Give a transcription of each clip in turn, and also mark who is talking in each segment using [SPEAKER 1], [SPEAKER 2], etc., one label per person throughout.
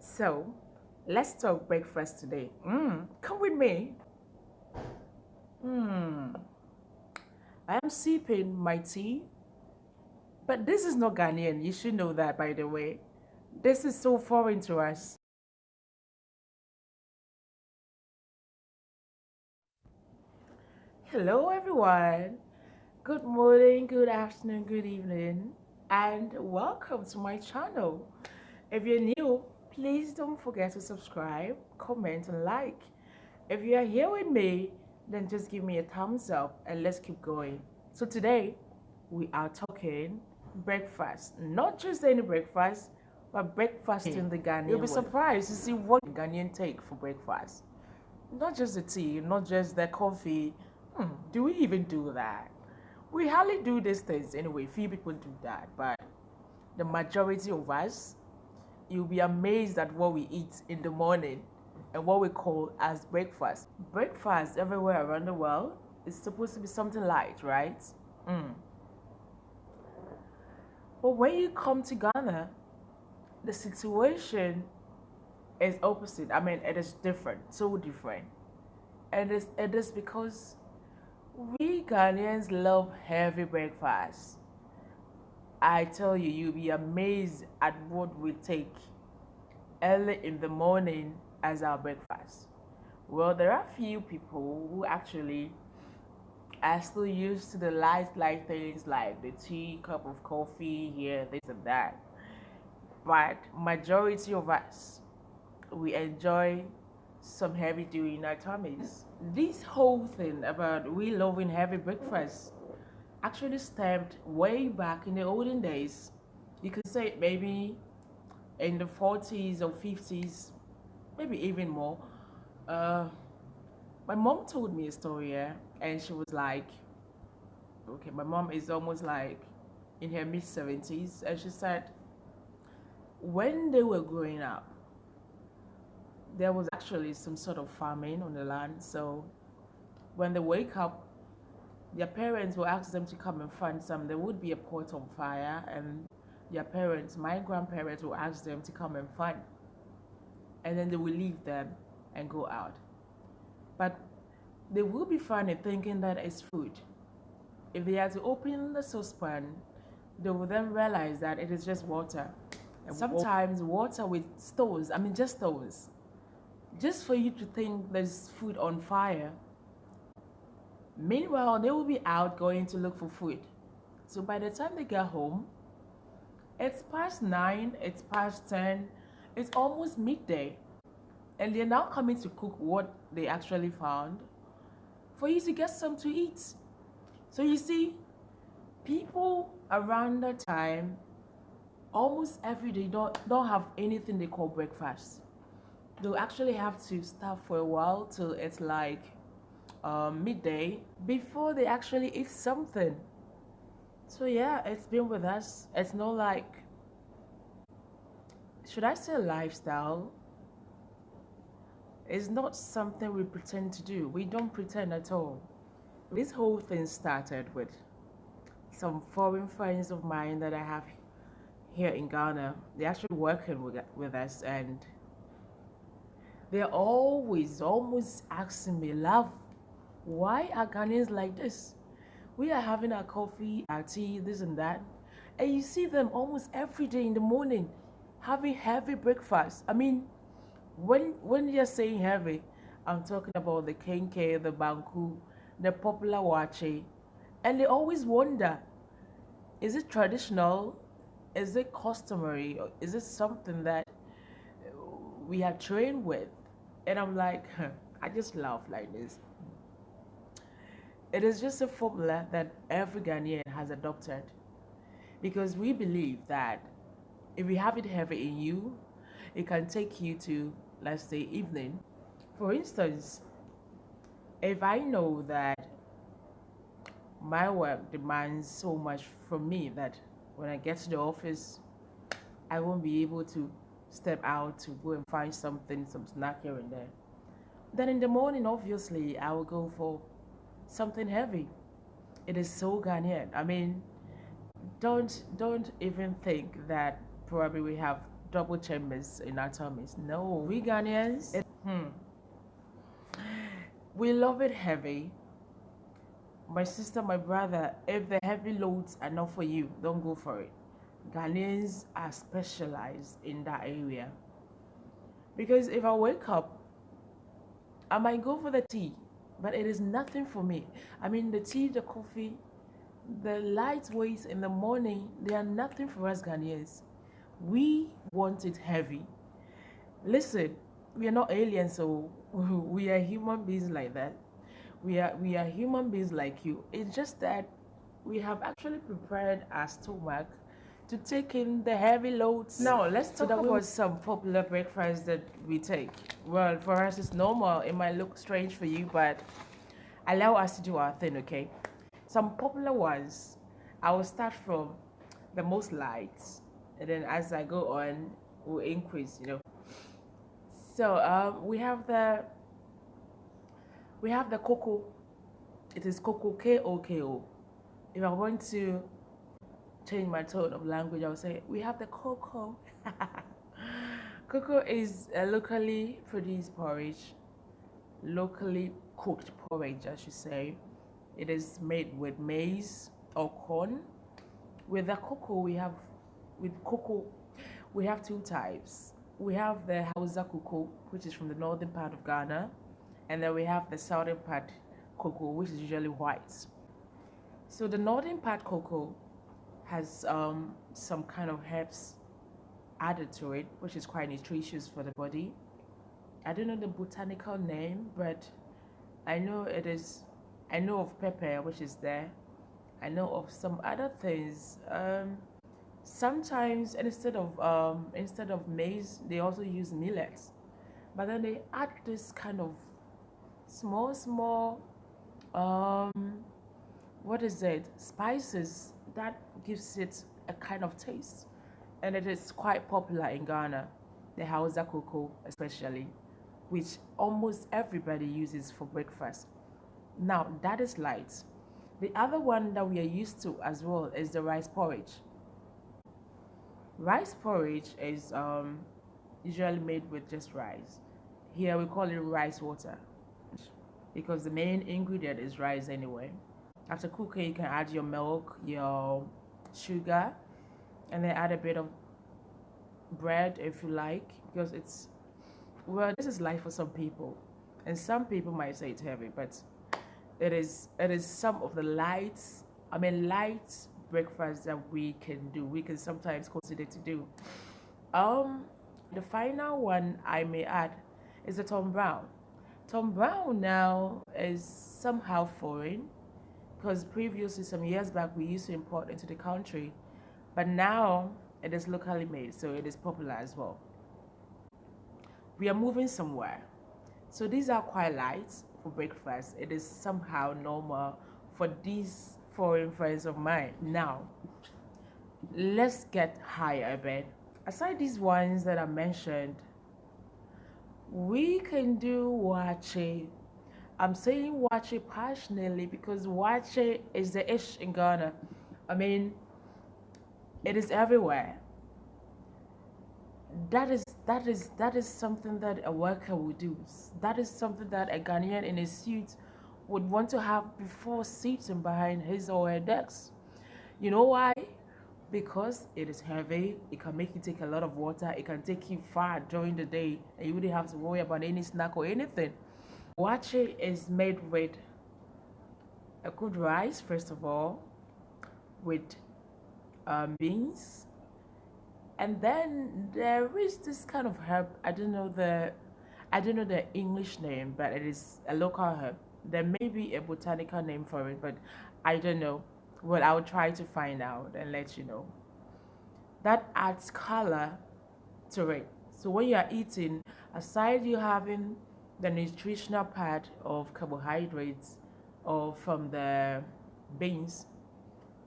[SPEAKER 1] So, let's talk breakfast today. Come with me. Hmm. I am sipping my tea, but this is not Ghanaian. You should know that, by the way. This is so foreign to us. Hello, everyone. Good morning, good afternoon, good evening, and welcome to my channel. If you're new, please don't forget to subscribe, comment, and like. If you are here with me, then just give me a thumbs up and let's keep going. So today, we are talking breakfast. Not just any breakfast, but breakfast in the Ghanaian way. You'll be surprised to see what Ghanaian take for breakfast. Not just the tea, not just the coffee. Do we even do that? We hardly do these things anyway. Few people do that, but the majority of us, you'll be amazed at what we eat in the morning and what we call as breakfast. Breakfast everywhere around the world is supposed to be something light, right? Mm. But when you come to Ghana, the situation is opposite. I mean, it is different, so different. And it is because we Ghanaians love heavy breakfast. I tell you, you'll be amazed at what we take early in the morning as our breakfast. Well, there are few people who actually are still used to the light things like the tea, cup of coffee here, this and that. But majority of us, we enjoy some heavy duty in our tummies. This whole thing about we loving heavy breakfast actually stemmed way back in the olden days. You could say maybe in the 40s or 50s, maybe even more. Uh, my mom told me a story, yeah, and she was like, okay, my mom is almost like in her mid 70s, and she said when they were growing up, there was actually some sort of famine on the land. So when they wake up, their parents will ask them to come and find some. There would be a pot on fire, and their parents, my grandparents, will ask them to come and find, and then they will leave them and go out. But they will be funny thinking that it's food. If they are to open the saucepan, they will then realize that it is just water. And sometimes water with stones, I mean just stones, just for you to think there's food on fire. Meanwhile, they will be out going to look for food. So by the time they get home, it's past 9, it's past 10, it's almost midday. And they're now coming to cook what they actually found for you to get some to eat. So you see, people around that time, almost every day, don't have anything they call breakfast. They'll actually have to stop for a while till it's like midday before they actually eat something. So yeah, it's been with us. It's not like, should I say lifestyle? It's not something we pretend to do. We don't pretend at all. This whole thing started with some foreign friends of mine that I have here in Ghana. They're actually working with us, and they're always almost asking me, love, why are Ghanaians like this? We are having our coffee, our tea, this and that. And you see them almost every day in the morning having heavy breakfast. I mean, when you're saying heavy, I'm talking about the kenke, the banku, the popular wache. And they always wonder, is it traditional? Is it customary? Or is it something that we are trained with? And I'm like, huh, I just laugh like this. It is just a formula that every Ghanaian has adopted because we believe that if you have it heavy in you, it can take you to, let's say, evening. For instance, if I know that my work demands so much from me that when I get to the office, I won't be able to step out to go and find something, some snack here and there. Then in the morning, obviously, I will go for something heavy. It is so Ghanaian. I mean, don't even think that probably we have double chambers in our tummies. No, we Ghanaians, we love it heavy. My sister, my brother, if the heavy loads are not for you, don't go for it. Ghanaians are specialized in that area. Because if I wake up, I might go for the tea, but it is nothing for me. I mean, the tea, the coffee, the light weights in the morning, they are nothing for us Ghanaians. We want it heavy. Listen, we are not aliens, so we are human beings like that. We are human beings like you. It's just that we have actually prepared our stomach to take in the heavy loads. Now let's talk about some popular breakfasts that we take. Well, for us it's normal. It might look strange for you, but allow us to do our thing, okay? Some popular ones. I will start from the most light, and then as I go on, we'll increase. So we have the cocoa. It is cocoa, Koko. If I want to change my tone of language, I would say we have the cocoa. Cocoa is a locally produced porridge, locally cooked porridge, I should say. It is made with maize or corn. With the cocoa, we have two types. We have the Hausa cocoa, which is from the northern part of Ghana, and then we have the southern part cocoa, which is usually white. So the northern part cocoa has some kind of herbs added to it, which is quite nutritious for the body. I don't know the botanical name, but I know it is. I know of pepper, which is there. I know of some other things. Sometimes instead of maize, they also use millets, but then they add this kind of small what is it, spices that gives it a kind of taste, and it is quite popular in Ghana, the Hausa cocoa especially, which almost everybody uses for breakfast. Now that is light. The other one that we are used to as well is the rice porridge. Rice porridge is usually made with just rice. Here we call it rice water because the main ingredient is rice anyway. After cooking, you can add your milk, your sugar, and then add a bit of bread if you like, because this is light for some people, and some people might say it's heavy, but it is some of the light breakfast that we can do. We can sometimes consider to do. The final one I may add is the Tom Brown. Tom Brown now is somehow foreign because previously, some years back, we used to import into the country, but now it is locally made, so it is popular as well. We are moving somewhere. So these are quite light for breakfast. It is somehow normal for these foreign friends of mine. Now, let's get higher a bit. Aside these ones that I mentioned, we can do wache. I'm saying wache passionately because wache is the ish in Ghana. I mean, it is everywhere. That is something that a worker would do. That is something that a Ghanaian in a suit would want to have before sitting behind his or her desk. You know why? Because it is heavy, it can make you take a lot of water, it can take you far during the day, and you wouldn't have to worry about any snack or anything. Wache is made with a good rice, first of all, with beans, and then there is this kind of herb. I don't know the English name, but it is a local herb. There may be a botanical name for it, but I don't know. Well, I'll try to find out and let you know. That adds color to it. So when you are eating, aside you having the nutritional part of carbohydrates or from the beans,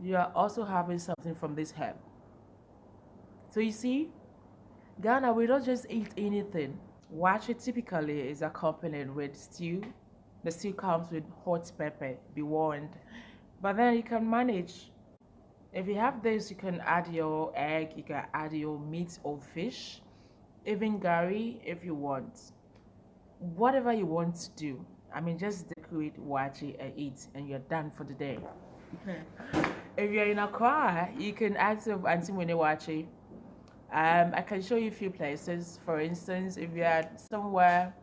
[SPEAKER 1] you are also having something from this herb. So you see, Ghana, we don't just eat anything. Wache typically is accompanied with stew. The stew comes with hot pepper, be warned. But then you can manage If you have this, you can add your egg, you can add your meat or fish, even gari if you want. Whatever you want to do. I mean, just decorate wachi and eat, and you're done for the day. If you're in Accra, you can ask of Auntie Mune Wachi. I can show you a few places. For instance, if you're somewhere,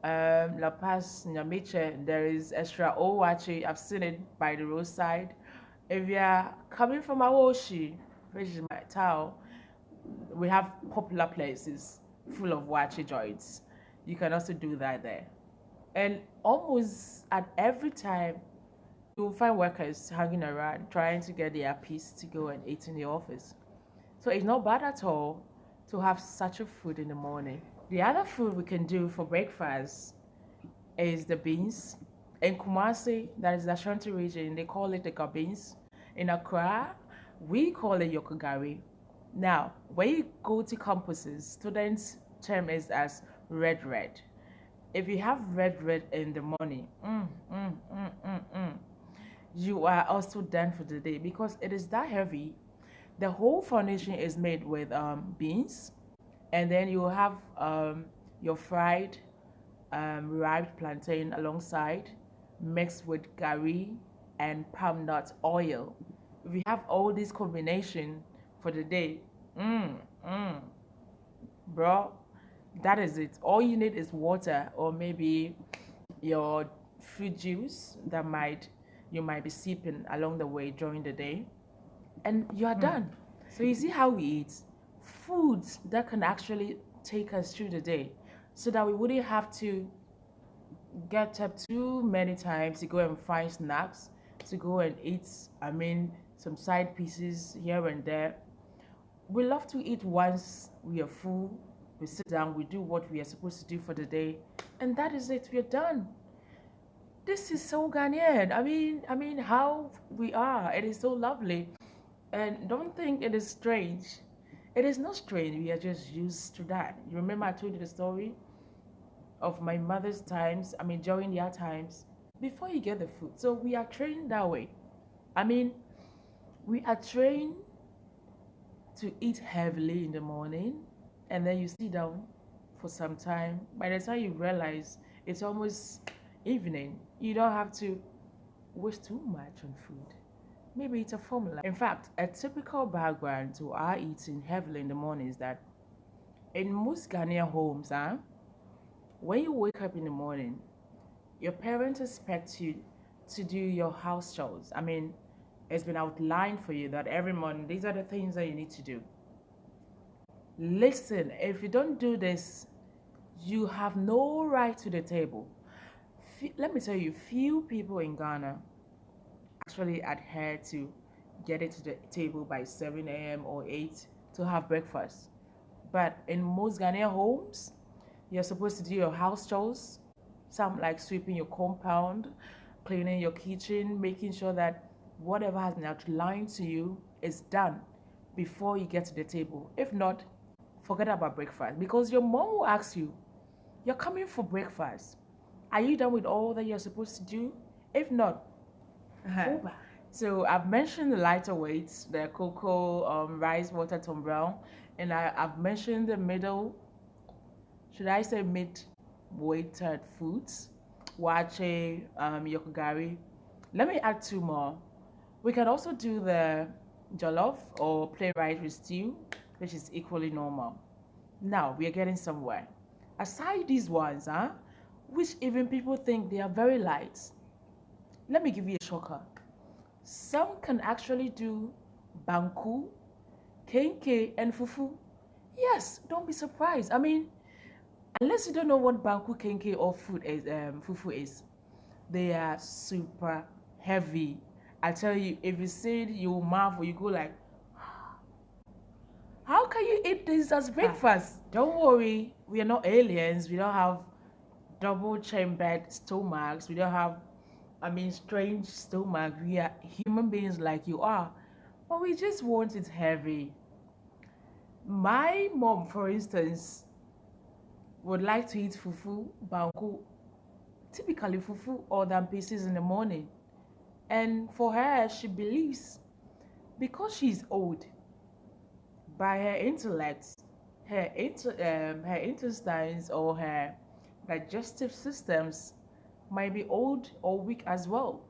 [SPEAKER 1] La Paz, Nyamiche, there is extra Owachi. I've seen it by the roadside. If you're coming from Awoshi, which is my town, we have popular places full of wachi joints. You can also do that there. And almost at every time, you'll find workers hanging around trying to get their piece to go and eat in the office. So it's not bad at all to have such a food in the morning. The other food we can do for breakfast is the beans. In Kumasi, that is the Ashanti region, they call it the gabins. In Accra, we call it yokogari. Now, when you go to campuses, students term it as red. If you have red in the morning, you are also done for the day because it is that heavy. The whole foundation is made with beans, and then you have your fried ripe plantain alongside, mixed with gari and palm nut oil. If you have all this combination for the day, mm, mm, bro, that is it. All you need is water or maybe your fruit juice that might you might be sipping along the way during the day, and you are done. So you see how we eat foods that can actually take us through the day, so that we wouldn't have to get up too many times to go and find snacks, to go and eat. I mean, some side pieces here and there. We love to eat once we are full. We sit down, we do what we are supposed to do for the day, and that is it. We're done. This is so Ghanaian. I mean, how we are. It is so lovely, and don't think it is strange. It is not strange. We are just used to that. You remember I told you the story of my mother's times. I mean, during their times, before you get the food. So we are trained that way. I mean, we are trained to eat heavily in the morning, and then you sit down for some time. By the time you realize it's almost evening, you don't have to waste too much on food. Maybe it's a formula. In fact, a typical background to our eating heavily in the morning is that in most Ghanaian homes, when you wake up in the morning, your parents expect you to do your house chores. I mean, it's been outlined for you that every morning these are the things that you need to do. Listen, if you don't do this, you have no right to the table. Let me tell you, few people in Ghana actually adhere to get it to the table by 7 a.m. or 8 to have breakfast. But in most Ghanaian homes, you're supposed to do your house chores, some like sweeping your compound, cleaning your kitchen, making sure that whatever has been outlined to you is done before you get to the table. If not, forget about breakfast because your mom will ask you, you're coming for breakfast. Are you done with all that you're supposed to do? If not, go back. So I've mentioned the lighter weights, the cocoa, rice, water, Tom Brown, and I've mentioned the middle, should I say mid-weighted foods, wache, yokogari. Let me add two more. We can also do the jollof or plain rice with stew, which is equally normal. Now we are getting somewhere. Aside these ones, which even people think they are very light, let me give you a shocker. Some can actually do banku, kenke, and fufu. Yes, don't be surprised. I mean, unless you don't know what banku, kenke, or fufu is, they are super heavy. I tell you, if you say it, you marvel. You go like, how can you eat this as breakfast? Don't worry, we are not aliens. We don't have double chambered stomachs. We don't have, I mean, strange stomach. We are human beings like you are, but we just want it heavy. My mom, for instance, would like to eat fufu, banku, typically fufu or than pieces in the morning. And for her, she believes Because she's old, by her intellect, her intestines or her digestive systems might be old or weak as well.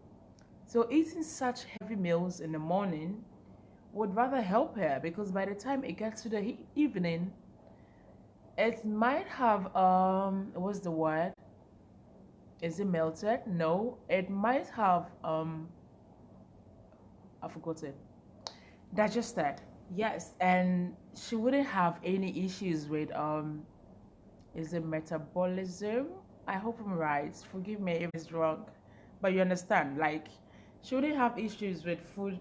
[SPEAKER 1] So eating such heavy meals in the morning would rather help her, because by the time it gets to the evening, it might have what's the word? Is it melted? No, it might have I forgot it. Digested. Yes, and she wouldn't have any issues with is it metabolism? I hope I'm right. Forgive me if it's wrong. But you understand, like she wouldn't have issues with food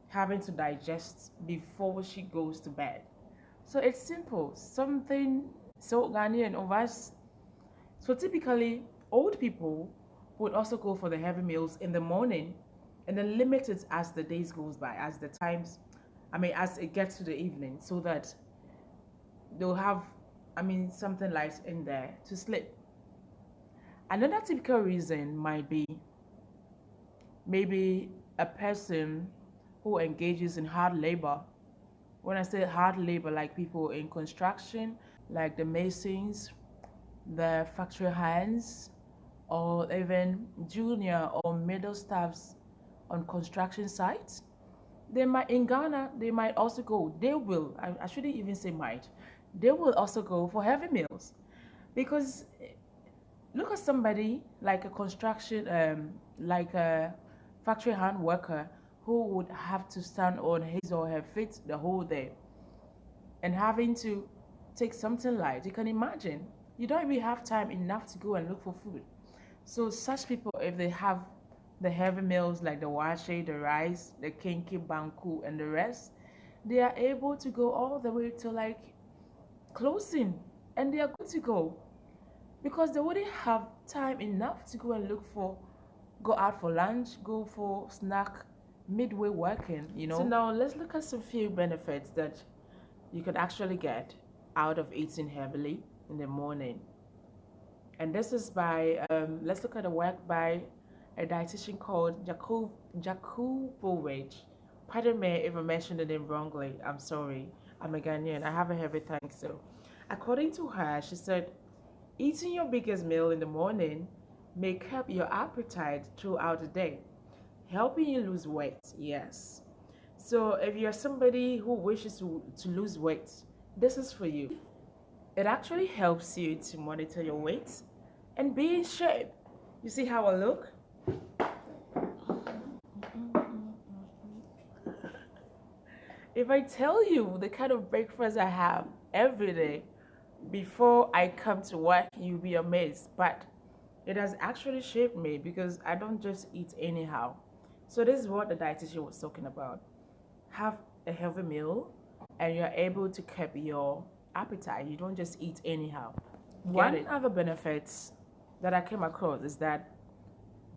[SPEAKER 1] having to digest before she goes to bed. So it's simple. Something so Ghanaian of us. So typically old people would also go for the heavy meals in the morning and then limit it as the days goes by, as the times as it gets to the evening, so that they'll have something light in there to sleep. Another typical reason might be maybe a person who engages in hard labor. When I say hard labor, like people in construction, like the masons, the factory hands, or even junior or middle staffs on construction sites, they might in Ghana, they might also go, they will, I shouldn't even say might, they will also go for heavy meals. Because look at somebody like a construction, like a factory hand worker who would have to stand on his or her feet the whole day and having to take something light. You can imagine, you don't even have time enough to go and look for food. So such people, if they have the heavy meals like the washe, the rice, the kinky, banku, and the rest, they are able to go all the way to like closing, and they are good to go, because they wouldn't have time enough to go and go out for lunch, go for snack midway working. So now let's look at some few benefits that you can actually get out of eating heavily in the morning. And this is by, let's look at the work by a dietitian called Jakubowicz. Pardon me if I mentioned the name wrongly. I'm sorry. I'm a Ghanaian. I have a heavy tongue. So, according to her, she said, eating your biggest meal in the morning may curb your appetite throughout the day, helping you lose weight. Yes. So, if you're somebody who wishes to lose weight, this is for you. It actually helps you to monitor your weight and be in shape. You see how I look? If I tell you the kind of breakfast I have every day before I come to work, you'll be amazed. But it has actually shaped me, because I don't just eat anyhow. So this is what the dietitian was talking about. Have a heavy meal and you're able to keep your appetite. You don't just eat anyhow. One other benefits that I came across is that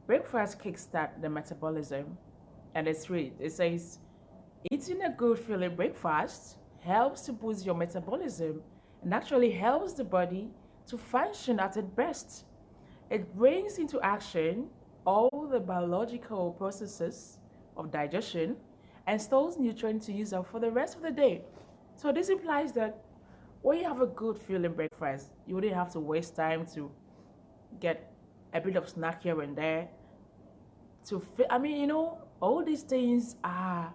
[SPEAKER 1] breakfast kickstart the metabolism, and it's read. It says eating a good filling breakfast helps to boost your metabolism and actually helps the body to function at its best. It brings into action all the biological processes of digestion and stores nutrients to use up for the rest of the day. So this implies that when you have a good filling breakfast, you wouldn't have to waste time to get a bit of snack here and there to fit. All these things are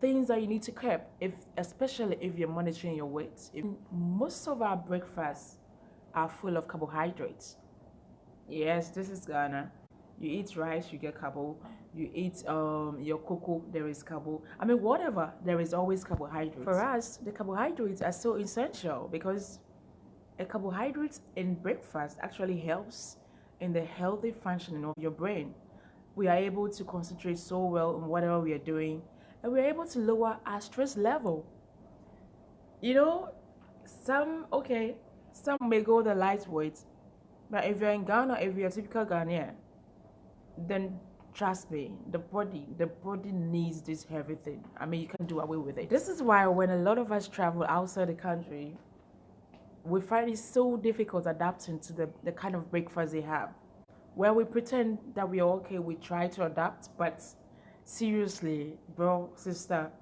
[SPEAKER 1] things that you need to keep, especially if you're monitoring your weight. Most of our breakfasts are full of carbohydrates. Yes, this is Ghana. You eat rice, you get carbo. You eat your cocoa, there is carbo. Whatever, there is always carbohydrates. For us, the carbohydrates are so essential, because a carbohydrate in breakfast actually helps in the healthy functioning of your brain. We are able to concentrate so well on whatever we are doing, and we're able to lower our stress level. Some may go the lightweight, but if you're in Ghana, if you're a typical Ghanaian, then trust me, the body needs this heavy thing. You can do away with it. This is why when a lot of us travel outside the country, we find it so difficult adapting to the kind of breakfast they have. Where we pretend that we are okay, we try to adapt, but Seriously, bro, sister,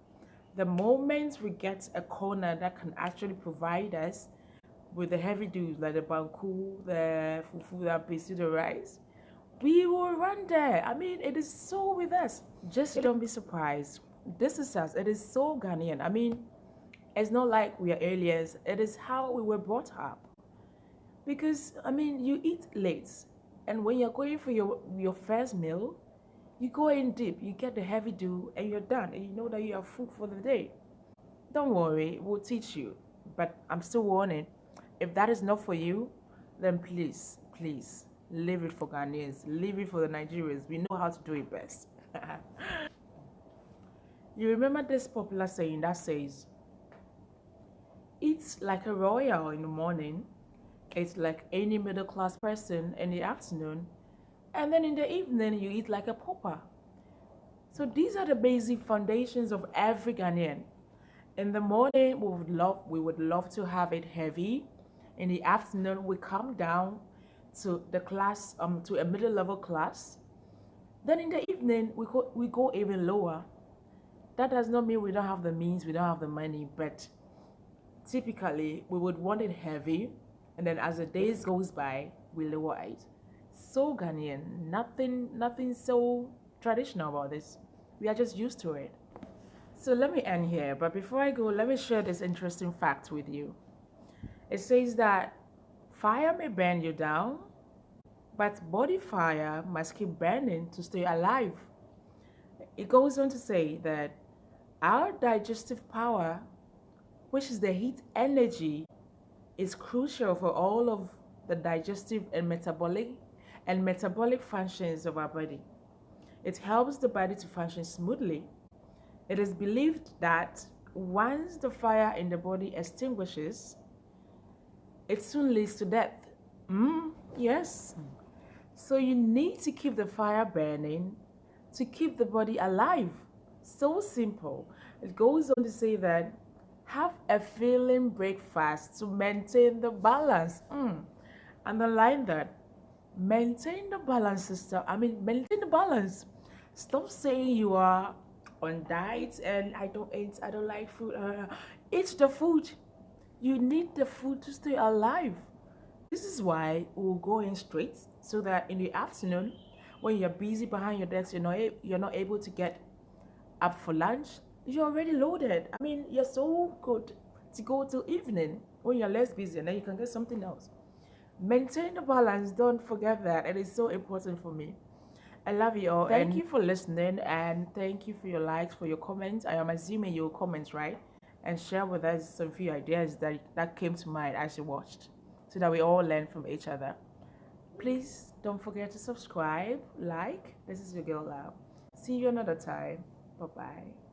[SPEAKER 1] the moment we get a corner that can actually provide us with the heavy dues like the banku, the fufu, the pesi, the rice, we will run there. I mean, it is so with us. Just don't be surprised. This is us. It is so Ghanaian. I mean, it's not like we are aliens. It is how we were brought up. Because I mean, you eat late, and when you're going for your first meal, you go in deep. You get the heavy dew, and you're done, and you know that you have food for the day. Don't worry, we'll teach you. But I'm still warning. If that is not for you, then please, please leave it for Ghanaians. Leave it for the Nigerians. We know how to do it best. You remember this popular saying that says, "Eat like a royal in the morning, eat like any middle class person in the afternoon, and then in the evening you eat like a pauper." So these are the basic foundations of every Ghanaian. In the morning, we would love to have it heavy. In the afternoon, we come down to the class, to a middle level class. Then in the evening, we go even lower. That does not mean we don't have the means, we don't have the money, but typically we would want it heavy, and then as the days goes by, we lower it. So Ghanaian, nothing so traditional about this. We are just used to it. So let me end here, but before I go, let me share this interesting fact with you. It says that fire may burn you down, but body fire must keep burning to stay alive. It goes on to say that our digestive power, which is the heat energy, is crucial for all of the digestive and metabolic functions of our body. It helps the body to function smoothly. It is believed that once the fire in the body extinguishes, it soon leads to death. Yes. So you need to keep the fire burning to keep the body alive. So simple. It goes on to say that have a filling breakfast to maintain the balance. Underline that. Maintain the balance, sister. I mean, maintain the balance. Stop saying you are on diet and I don't like food. Eat the food. You need the food to stay alive. This is why we'll go in straight so that in the afternoon, when you're busy behind your desk, you're not able to get up for lunch. You're already loaded. I mean, you're so good to go till evening when you're less busy, and then you can get something else. Maintain the balance. Don't forget that. It is so important for me. I love you all. Thank you for listening, and thank you for your likes, for your comments. I am assuming your comments, right? And share with us some few ideas that came to mind as you watched, so that we all learn from each other. Please don't forget to subscribe, like. This is your girl Lab. See you another time. Bye bye.